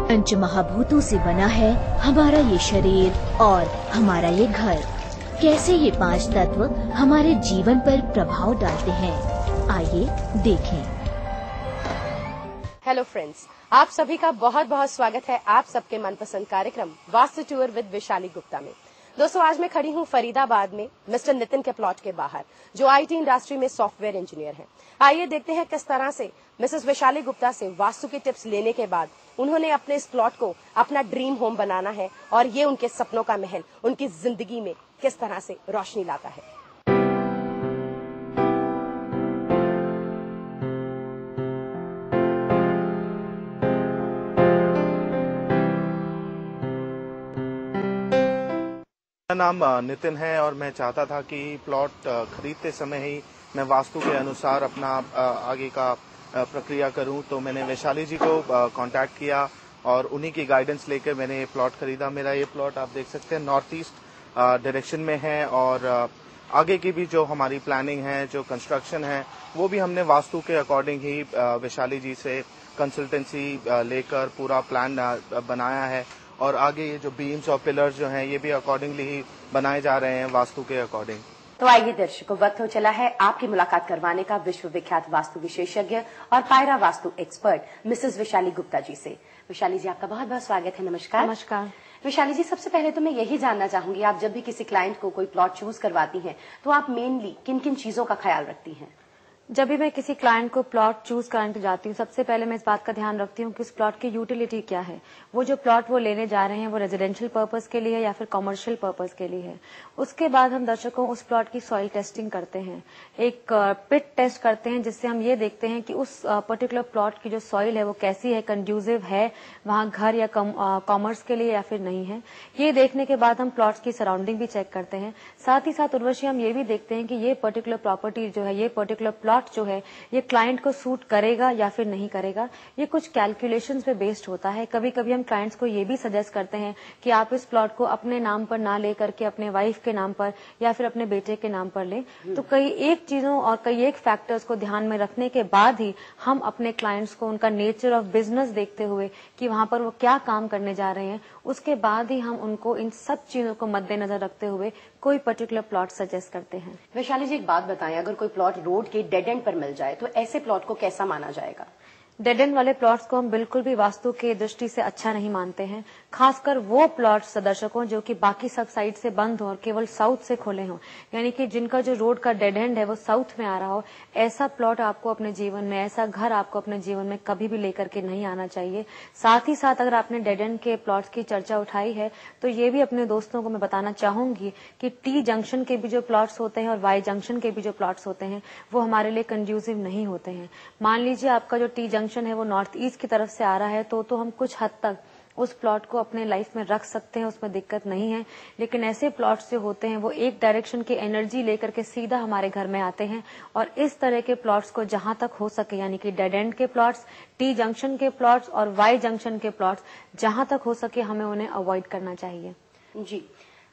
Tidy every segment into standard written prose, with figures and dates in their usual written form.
पंचमहाभूतों से बना है हमारा ये शरीर और हमारा ये घर। कैसे ये पांच तत्व हमारे जीवन पर प्रभाव डालते हैं, आइए देखें। हेलो फ्रेंड्स, आप सभी का बहुत बहुत स्वागत है आप सबके मनपसंद कार्यक्रम वास्तु टूर विद वैशाली गुप्ता में। दोस्तों, आज मैं खड़ी हूँ फरीदाबाद में मिस्टर नितिन के प्लॉट के बाहर, जो आईटी इंडस्ट्री में सॉफ्टवेयर इंजीनियर हैं। आइए देखते हैं किस तरह से मिसेस वैशाली गुप्ता से वास्तु की टिप्स लेने के बाद उन्होंने अपने इस प्लॉट को अपना ड्रीम होम बनाना है और ये उनके सपनों का महल उनकी जिंदगी में किस तरह से रोशनी लाता है। मेरा नाम नितिन है और मैं चाहता था कि प्लॉट खरीदते समय ही मैं वास्तु के अनुसार अपना आगे का प्रक्रिया करूं। तो मैंने वैशाली जी को कांटेक्ट किया और उन्हीं की गाइडेंस लेकर मैंने ये प्लॉट खरीदा। मेरा ये प्लॉट आप देख सकते हैं नॉर्थ ईस्ट डायरेक्शन में है और आगे की भी जो हमारी प्लानिंग है, जो कंस्ट्रक्शन है, वो भी हमने वास्तु के अकॉर्डिंग ही वैशाली जी से कंसल्टेंसी लेकर पूरा प्लान बनाया है। और आगे ये जो बीम्स और पिलर्स जो हैं ये भी अकॉर्डिंगली ही बनाए जा रहे हैं वास्तु के अकॉर्डिंग। तो आइए दर्शकों, वक्त हो चला है आपकी मुलाकात करवाने का विश्व विख्यात वास्तु विशेषज्ञ और पायरा वास्तु एक्सपर्ट मिसेस वैशाली गुप्ता जी से। वैशाली जी, आपका बहुत बहुत स्वागत है। नमस्कार। नमस्कार। वैशाली जी, सबसे पहले तो मैं यही जानना चाहूंगी, आप जब भी किसी क्लाइंट को कोई प्लॉट चूज करवाती हैं तो आप मेनली किन किन चीजों का ख्याल रखती हैं? जब भी मैं किसी क्लाइंट को प्लॉट चूज करने जाती हूँ, सबसे पहले मैं इस बात का ध्यान रखती हूँ कि उस प्लॉट की यूटिलिटी क्या है। वो जो प्लॉट वो लेने जा रहे हैं वो रेजिडेंशियल पर्पस के लिए है या फिर कॉमर्शियल पर्पस के लिए है। उसके बाद हम दर्शकों उस प्लॉट की सॉइल टेस्टिंग करते हैं, एक पिट टेस्ट करते हैं, जिससे हम ये देखते हैं कि उस पर्टिकुलर प्लॉट की जो सॉइल है वो कैसी है, कंड्यूसिव है वहाँ घर या कॉमर्स के लिए या फिर नहीं है। ये देखने के बाद हम प्लॉट्स की सराउंडिंग भी चेक करते हैं। साथ ही साथ उर्वशी हम ये भी देखते हैं कि ये पर्टिकुलर प्रॉपर्टी जो है, ये पर्टिकुलर प्लॉट जो है, ये क्लाइंट को सूट करेगा या फिर नहीं करेगा। ये कुछ कैलकुलेशंस पे बेस्ड होता है। कभी कभी हम क्लाइंट्स को ये भी सजेस्ट करते हैं कि आप इस प्लॉट को अपने नाम पर ना ले करके अपने वाइफ के नाम पर या फिर अपने बेटे के नाम पर लें। तो कई एक चीजों और कई एक फैक्टर्स को ध्यान में रखने के बाद ही हम अपने क्लाइंट्स को उनका नेचर ऑफ बिजनेस देखते हुए कि वहां पर वो क्या काम करने जा रहे हैं, उसके बाद ही हम उनको इन सब चीजों को मद्देनजर रखते हुए कोई पर्टिकुलर प्लॉट सजेस्ट करते हैं। वैशाली जी, एक बात बताएं, अगर कोई प्लॉट रोड के डेड एंड पर मिल जाए तो ऐसे प्लॉट को कैसा माना जाएगा? डेड एंड वाले प्लॉट्स को हम बिल्कुल भी वास्तु के दृष्टि से अच्छा नहीं मानते हैं। खासकर वो प्लॉट्स दर्शकों जो कि बाकी सब साइड से बंद हो और केवल साउथ से खुले हों, यानी कि जिनका जो रोड का डेड एंड है वो साउथ में आ रहा हो, ऐसा प्लॉट आपको अपने जीवन में, ऐसा घर आपको अपने जीवन में कभी भी लेकर के नहीं आना चाहिए। साथ ही साथ अगर आपने डेड एंड के प्लॉट्स की चर्चा उठाई है तो ये भी अपने दोस्तों को मैं बताना चाहूंगी कि टी जंक्शन के भी जो प्लॉट्स होते हैं और वाई जंक्शन के भी जो प्लॉट्स होते हैं वो हमारे लिए कंड्यूसिव नहीं होते हैं। मान लीजिए आपका जो टी जंक्शन है वो नॉर्थ ईस्ट की तरफ से आ रहा है तो हम कुछ हद तक उस प्लॉट को अपने लाइफ में रख सकते हैं, उसमें दिक्कत नहीं है। लेकिन ऐसे प्लॉट्स जो होते हैं वो एक डायरेक्शन की एनर्जी लेकर के सीधा हमारे घर में आते हैं और इस तरह के प्लॉट्स को जहां तक हो सके, यानी कि डेड एंड के प्लॉट्स, टी जंक्शन के प्लॉट्स और वाई जंक्शन के प्लॉट्स, जहां तक हो सके हमें उन्हें अवॉइड करना चाहिए। जी,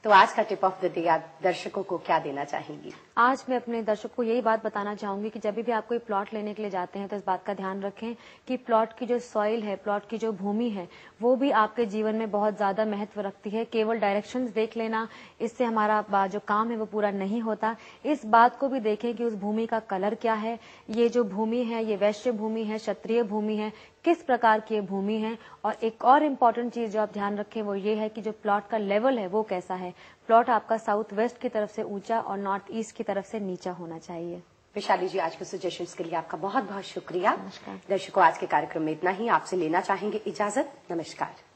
तो आज का टिप ऑफ द डे आप दर्शकों को क्या देना चाहेंगी? आज मैं अपने दर्शकों को यही बात बताना चाहूंगी कि जब भी आप कोई प्लॉट लेने के लिए जाते हैं तो इस बात का ध्यान रखें कि प्लॉट की जो सॉइल है, प्लॉट की जो भूमि है, वो भी आपके जीवन में बहुत ज्यादा महत्व रखती है। केवल डायरेक्शंस देख लेना, इससे हमारा जो काम है वो पूरा नहीं होता। इस बात को भी देखें कि उस भूमि का कलर क्या है, ये जो भूमि है ये वैश्य भूमि है, क्षत्रिय भूमि है, किस प्रकार की भूमि है। और एक और इम्पोर्टेंट चीज जो आप ध्यान रखें वो ये है कि जो प्लॉट का लेवल है वो कैसा है। प्लॉट आपका साउथ वेस्ट की तरफ से ऊंचा और नॉर्थ ईस्ट की तरफ से नीचा होना चाहिए। वैशाली जी, आज के सजेशंस के लिए आपका बहुत बहुत शुक्रिया। दर्शकों, आज के कार्यक्रम में इतना ही। आपसे लेना चाहेंगे इजाजत। नमस्कार।